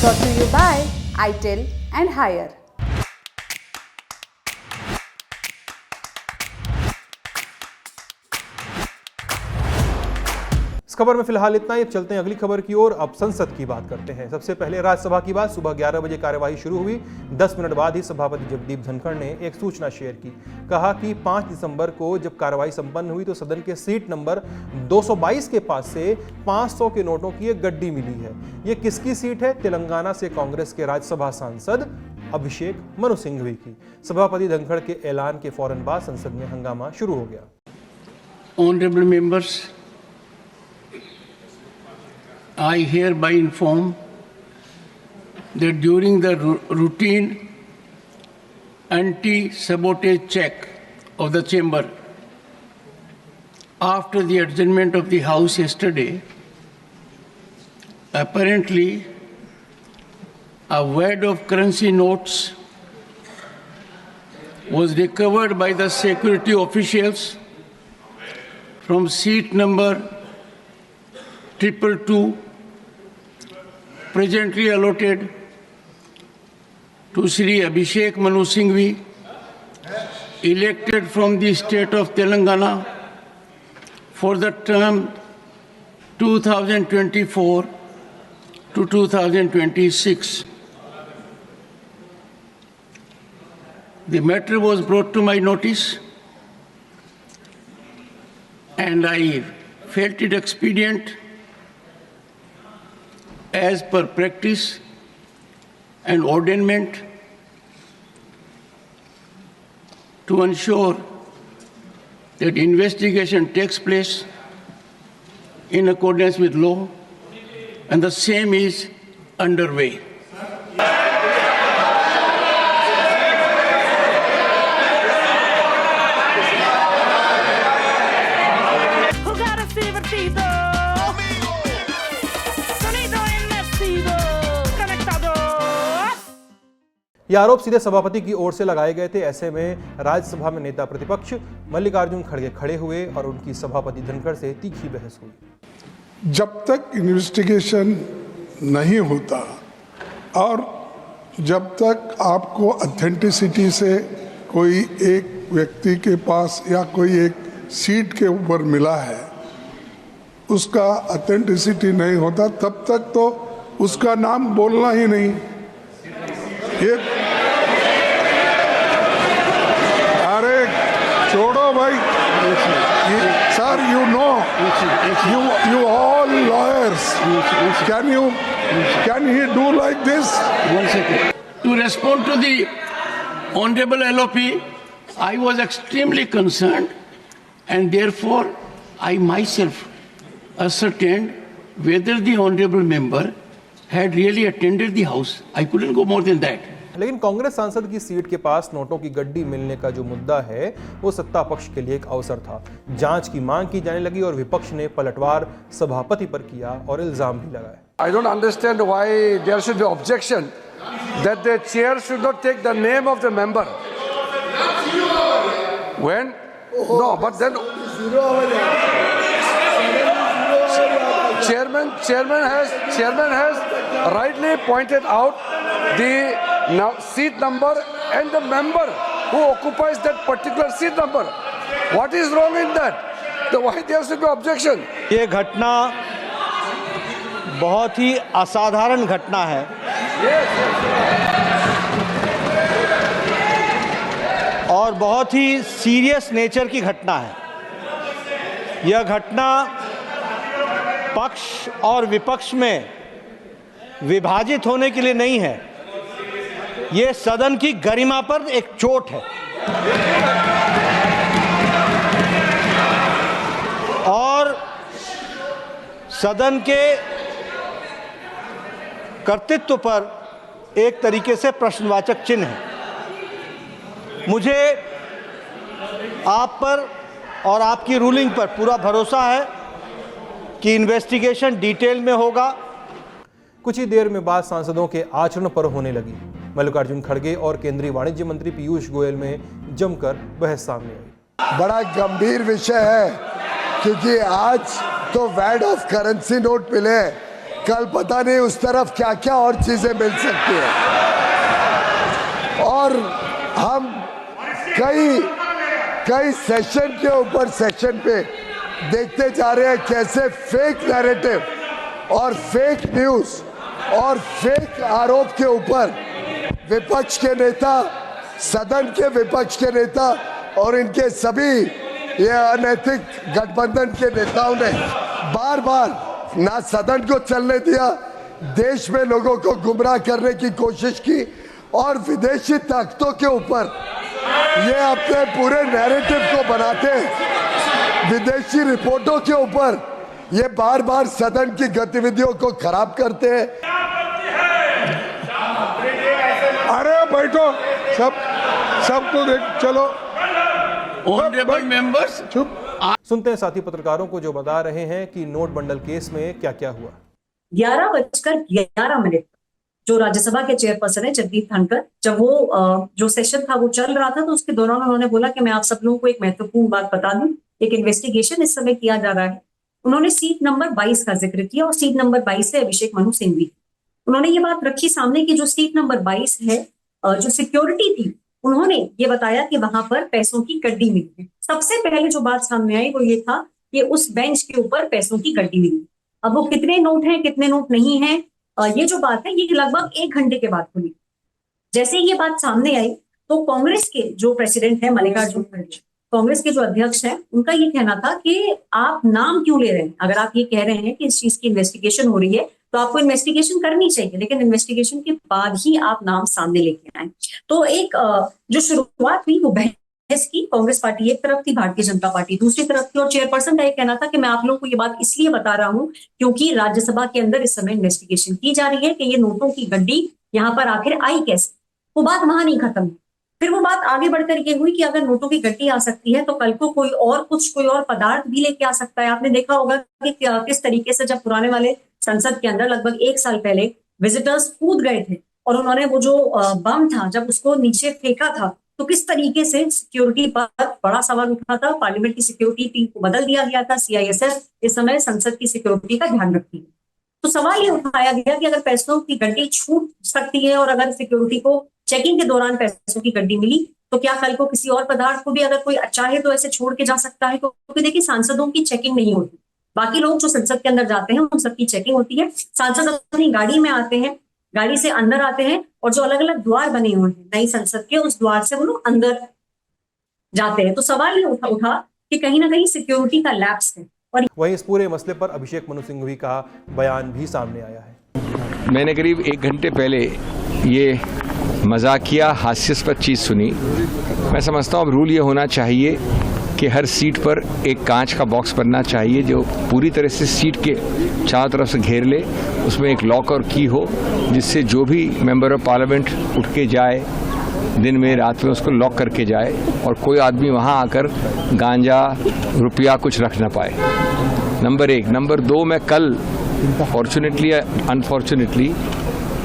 Brought to you by ITEL and Higher. इस खबर में फिलहाल इतना ही। अब चलते हैं अगली खबर की ओर। अब संसद की बात करते हैं। सबसे पहले राज्यसभा की बात। सुबह 11 बजे कार्यवाही शुरू हुई। 10 मिनट बाद ही सभापति जगदीप धनखड़ ने एक सूचना शेयर की। कहा कि 5 दिसंबर को जब कार्यवाही संपन्न हुई तो सदन के सीट नंबर 222 के पास से 500 के नोटों की एक गड्डी मिली है। ये किसकी सीट है? तेलंगाना से कांग्रेस के राज्यसभा सांसद अभिषेक मनु सिंघवी की। सभापति धनखड़ के ऐलान के फौरन बाद संसद में हंगामा शुरू हो गया। Honorable members, I hereby inform that during the routine anti-sabotage check of the chamber after the adjournment of the House yesterday, apparently a wad of currency notes was recovered by the security officials from seat number 222, presently allotted to Shri Abhishek Manu Singhvi, elected from the state of Telangana for the term 2024 to 2026. The matter was brought to my notice and I felt it expedient as per practice and ordainment to ensure that investigation takes place in accordance with law, and the same is underway. ये आरोप सीधे सभापति की ओर से लगाए गए थे। ऐसे में राज्यसभा में नेता प्रतिपक्ष मल्लिकार्जुन खड़गे खड़े हुए और उनकी सभापति धनखड़ से तीखी बहस हुई। जब तक इन्वेस्टिगेशन नहीं होता और जब तक आपको ऑथेंटिसिटी से कोई एक व्यक्ति के पास या कोई एक सीट के ऊपर मिला है, उसका ऑथेंटिसिटी नहीं होता, तब तक तो उसका नाम बोलना ही नहीं। ये अरे छोड़ो भाई sir, you know, you all lawyers, can he do like this? One second. To respond to the Honorable LOP, I was extremely concerned and therefore I myself ascertained whether the Honorable member had really attended the house. I couldn't go more than that. लेकिन कांग्रेस सांसद की seat के पास नोटों की गड्डी मिलने का जो मुद्दा है वो सत्ता पक्ष के लिए एक अवसर था। जांच की मांग की जाने लगी और विपक्ष ने पलटवार सभापति पर किया और इल्जाम भी लगाए। I don't understand why there should be objection that the chair should not take the name of the member. When? No, but then chairman has rightly pointed out the seat number and the member who occupies that particular seat number. What is wrong in that? So why there should be objection? ये घटना बहुत ही असाधारण घटना है। और बहुत ही serious nature की घटना है। यह घटना पक्ष और विपक्ष में विभाजित होने के लिए नहीं है, ये सदन की गरिमा पर एक चोट है। और सदन के कर्तृत्व पर एक तरीके से प्रश्नवाचक चिन्ह है। मुझे आप पर और आपकी रूलिंग पर पूरा भरोसा है कि इन्वेस्टिगेशन डिटेल में होगा। कुछ ही देर में बात सांसदों के आचरण पर होने लगी। मल्लिकार्जुन खड़गे और केंद्रीय वाणिज्य मंत्री पीयूष गोयल में जमकर बहस सामने आई। बड़ा गंभीर विषय है क्योंकि आज तो वैड ऑफ करेंसी नोट मिले, कल पता नहीं उस तरफ क्या क्या और चीजें मिल सकती है। और हम कई सेशन के ऊपर सेशन पे देखते जा रहे हैं कैसे फेक नैरेटिव और फेक न्यूज और फेक आरोप के ऊपर विपक्ष के नेता, सदन के विपक्ष के नेता और इनके सभी ये अनैतिक गठबंधन के नेताओं ने बार बार ना सदन को चलने दिया, देश में लोगों को गुमराह करने की कोशिश की और विदेशी ताकतों के ऊपर ये अपने पूरे नैरेटिव को बनाते हैं। विदेशी रिपोर्टों के ऊपर ये बार बार सदन की गतिविधियों को खराब करते हैं। अरे बैठो, सबको देख, चलो ऑनरेबल मेंबर्स, चुप। सुनते हैं साथी पत्रकारों को जो बता रहे हैं कि नोट बंडल केस में क्या क्या हुआ। 11:11 जो राज्यसभा के चेयरपर्सन है जगदीप धनखड़, जब वो जो सेशन था वो चल रहा था तो उसके दौरान उन्होंने बोला कि मैं आप सब लोगों को एक महत्वपूर्ण बात बता दूं, एक इन्वेस्टिगेशन इस समय किया जा रहा है। उन्होंने सीट नंबर 22 का जिक्र किया और सीट नंबर 22 से अभिषेक मनु सिंघवी। उन्होंने ये बात रखी सामने की जो सीट नंबर 22 है, जो सिक्योरिटी थी, उन्होंने ये बताया कि वहां पर पैसों की गड्डी मिली है। सबसे पहले जो बात सामने आई वो ये था कि उस बेंच के ऊपर पैसों की गड्डी मिली। अब वो कितने नोट हैं, कितने नोट नहीं है, ये जो बात है ये लगभग 1 घंटे के बाद खुली। जैसे ये बात सामने आई तो कांग्रेस के जो प्रेसिडेंट है मल्लिकार्जुन खड़गे, कांग्रेस के जो अध्यक्ष हैं, उनका ये कहना था कि आप नाम क्यों ले रहे हैं, अगर आप ये कह रहे हैं कि इस चीज की इन्वेस्टिगेशन हो रही है तो आपको इन्वेस्टिगेशन करनी चाहिए, लेकिन इन्वेस्टिगेशन के बाद ही आप नाम सामने लेके आए। तो एक जो शुरुआत हुई वो बहस की, कांग्रेस पार्टी एक तरफ थी, भारतीय जनता पार्टी दूसरी तरफ थी, और चेयरपर्सन का ये कहना था कि मैं आप लोगों को ये बात इसलिए बता रहा हूं क्योंकि राज्यसभा के अंदर इस समय इन्वेस्टिगेशन की जा रही है कि ये नोटों की गड्डी यहाँ पर आखिर आई कैसे। वो बात वहां नहीं खत्म हुई, फिर वो बात आगे बढ़कर ये हुई कि अगर नोटों की गड्डी आ सकती है तो कल को कोई और पदार्थ भी लेके आ सकता है। आपने देखा होगा कि किस तरीके से जब पुराने वाले संसद के अंदर लगभग 1 साल पहले विजिटर्स कूद गए थे और उन्होंने वो जो बम था जब उसको नीचे फेंका था तो किस तरीके से सिक्योरिटी पर बड़ा सवाल उठा था। पार्लियामेंट की सिक्योरिटी टीम को बदल दिया गया था, सीआईएसएफ इस समय संसद की सिक्योरिटी का ध्यान रखती है। तो सवाल ये उठाया गया कि अगर पैसों की गड्डी छूट सकती है और अगर सिक्योरिटी को चेकिंग के दौरान पैसों की गड्डी मिली तो क्या कल को किसी और पदार्थ को भी अगर कोई चाहे तो ऐसे छोड़ के जा सकता है? क्योंकि देखिए सांसदों की चेकिंग नहीं होती, बाकी लोग जो संसद के अंदर जाते हैं उन सबकी चेकिंग होती है। सांसद अपनी गाड़ी में आते हैं, गाड़ी से अंदर आते हैं और जो अलग अलग द्वार बने हुए हैं नई संसद के, उस द्वार से वो लोग अंदर जाते हैं। तो सवाल ये उठा कि कहीं ना कहीं सिक्योरिटी का लैप्स है। और वहीं इस पूरे मसले पर अभिषेक मनु सिंघवी का बयान भी सामने आया है। मैंने करीब 1 घंटे पहले ये मजाकिया हास्यास्पद चीज़ सुनी। मैं समझता हूँ अब रूल ये होना चाहिए कि हर सीट पर एक कांच का बॉक्स बनना चाहिए जो पूरी तरह से सीट के चारों तरफ से घेर ले, उसमें एक लॉक और की हो जिससे जो भी मेंबर ऑफ पार्लियामेंट उठ के जाए दिन में रात में उसको लॉक करके जाए और कोई आदमी वहाँ आकर गांजा रुपया कुछ रख ना पाए। नंबर 1। नंबर 2, मैं कल फॉर्चुनेटली या अनफॉर्चुनेटली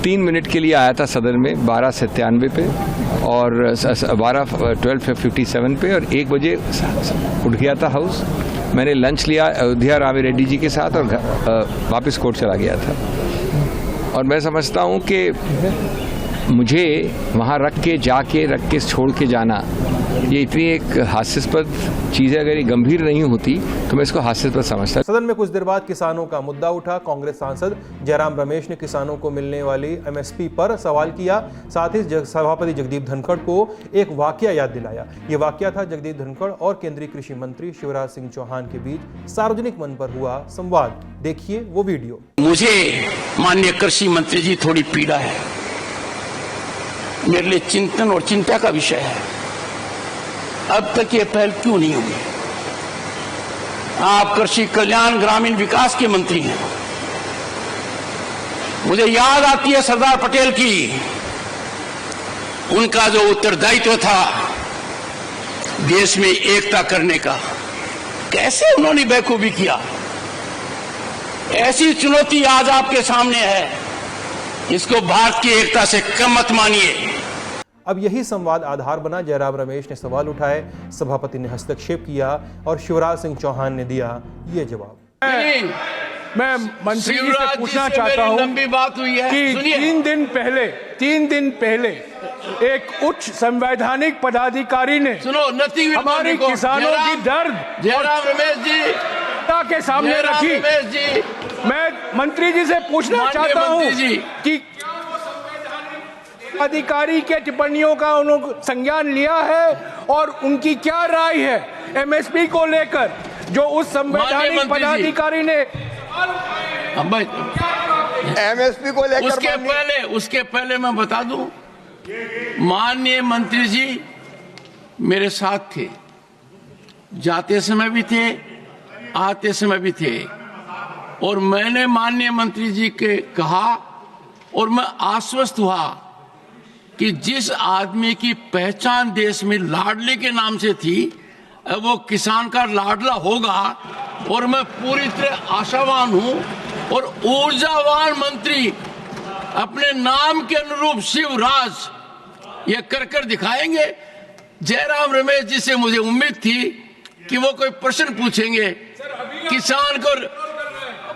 3 मिनट के लिए आया था सदन में 12:97 पे और 12:57 पे और 1 बजे उठ गया था हाउस। मैंने लंच लिया अयोध्या रामी रेड्डी जी के साथ और वापस कोर्ट चला गया था। और मैं समझता हूँ कि मुझे वहाँ रख के छोड़ के जाना ये इतनी एक हास्यास्पद चीज़ है। अगर ये गंभीर नहीं होती तो मैं इसको हास्यास्पद समझता। सदन में कुछ देर बाद किसानों का मुद्दा उठा। कांग्रेस सांसद जयराम रमेश ने किसानों को मिलने वाली एमएसपी पर सवाल किया। साथ ही सभापति जगदीप धनखड़ को एक वाकया याद दिलाया। ये वाकया था जगदीप धनखड़ और केंद्रीय कृषि मंत्री शिवराज सिंह चौहान के बीच सार्वजनिक मंच पर हुआ संवाद। देखिए वो वीडियो। मुझे माननीय कृषि मंत्री जी थोड़ी पीड़ा है, मेरे लिए चिंतन और चिंता का विषय है। अब तक ये पहल क्यों नहीं हुई? आप कृषि कल्याण ग्रामीण विकास के मंत्री हैं। मुझे याद आती है सरदार पटेल की, उनका जो उत्तरदायित्व था देश में एकता करने का, कैसे उन्होंने बेखूबी किया। ऐसी चुनौती आज आपके सामने है, इसको भारत की एकता से कम मत मानिए। अब यही संवाद आधार बना। जयराम रमेश ने सवाल उठाए, सभापति ने हस्तक्षेप किया और शिवराज सिंह चौहान ने दिया ये जवाब। मैं मंत्री जी से शिवराज जी पूछना से चाहता मेरी हूं लंबी बात हुई है, कि सुनिए। 3 दिन पहले एक उच्च संवैधानिक पदाधिकारी ने सुनो, नथिंग हमारे किसानों की दर्द जयराम रमेश जी के सामने जयराम रखी। रमेश जी, मैं मंत्री जी से पूछना माननीय चाहता हूं मंत्री जी। कि अधिकारी के टिप्पणियों का उन्होंने संज्ञान लिया है और उनकी क्या राय है एमएसपी को लेकर, जो उस संवैधानिक मंत्री जी। पदाधिकारी ने एमएसपी को लेकर उसके पहले मैं बता दूं, माननीय मंत्री जी मेरे साथ थे, जाते समय भी थे, आते समय भी थे, और मैंने माननीय मंत्री जी के कहा और मैं आश्वस्त हुआ कि जिस आदमी की पहचान देश में लाडले के नाम से थी, वो किसान का लाडला होगा, और मैं पूरी तरह आशावान हूं और ऊर्जावान मंत्री अपने नाम के अनुरूप शिवराज ये कर दिखाएंगे। जयराम रमेश जी से मुझे उम्मीद थी कि वो कोई प्रश्न पूछेंगे, किसान को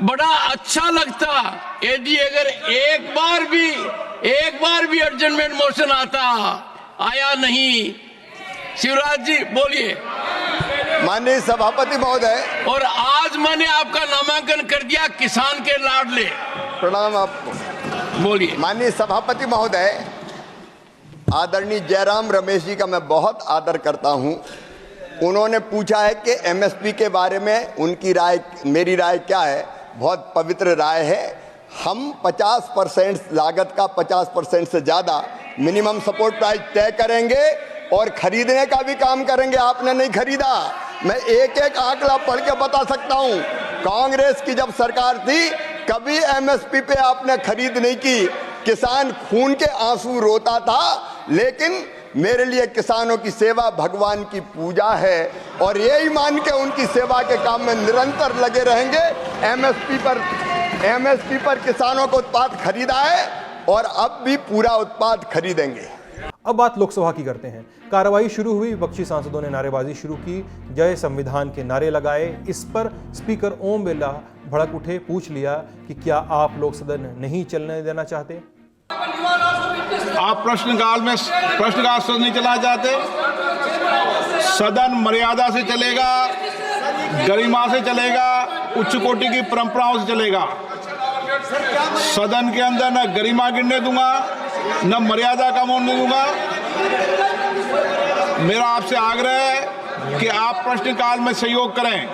बड़ा अच्छा लगता यदि अगर एक बार भी एडजमेंट मोशन आता, आया नहीं। शिवराज जी बोलिए। माननीय सभापति महोदय, और आज मैंने आपका नामांकन कर दिया किसान के लाडले। प्रणाम आपको। बोलिए। माननीय सभापति महोदय, आदरणीय जयराम रमेश जी का मैं बहुत आदर करता हूं। उन्होंने पूछा है कि एमएसपी के बारे में उनकी राय, मेरी राय क्या है। बहुत पवित्र राय है। हम 50% लागत का 50% से ज़्यादा मिनिमम सपोर्ट प्राइस तय करेंगे और खरीदने का भी काम करेंगे। आपने नहीं खरीदा, मैं एक एक आंकड़ा पढ़ के बता सकता हूं। कांग्रेस की जब सरकार थी, कभी एमएसपी पे आपने खरीद नहीं की। किसान खून के आंसू रोता था, लेकिन मेरे लिए किसानों की सेवा भगवान की पूजा है और यही मान के उनकी सेवा के काम में निरंतर लगे रहेंगे। एमएसपी पर किसानों को उत्पाद खरीदा है और अब भी पूरा उत्पाद खरीदेंगे। अब बात लोकसभा की करते हैं। कार्रवाई शुरू हुई, विपक्षी सांसदों ने नारेबाजी शुरू की, जय संविधान के नारे लगाए। इस पर स्पीकर ओम बिरला भड़क उठे, पूछ लिया कि क्या आप लोग सदन नहीं चलने देना चाहते। आप प्रश्नकाल से नहीं चलाना चाहते। सदन मर्यादा से चलेगा, गरिमा से चलेगा, उच्च कोटि की परंपराओं से चलेगा। सदन के अंदर न गरिमा गिरने दूंगा, न मर्यादा का मोड़ने दूंगा। मेरा आपसे आग्रह है कि आप प्रश्नकाल में सहयोग करें।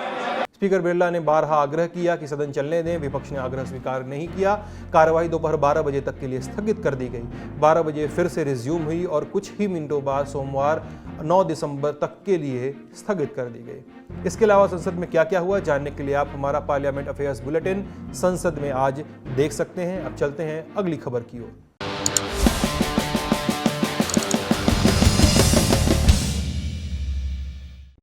स्पीकर बिरला ने बारहा आग्रह किया कि सदन चलने दें। विपक्ष ने आग्रह स्वीकार नहीं किया। कार्रवाई दोपहर 12 बजे तक के लिए स्थगित कर दी गई। 12 बजे फिर से रिज्यूम हुई और कुछ ही मिनटों बाद सोमवार 9 दिसंबर तक के लिए स्थगित कर दी गई। इसके अलावा संसद में क्या क्या हुआ, जानने के लिए आप हमारा पार्लियामेंट अफेयर्स बुलेटिन संसद में आज देख सकते हैं। अब चलते हैं अगली खबर की ओर।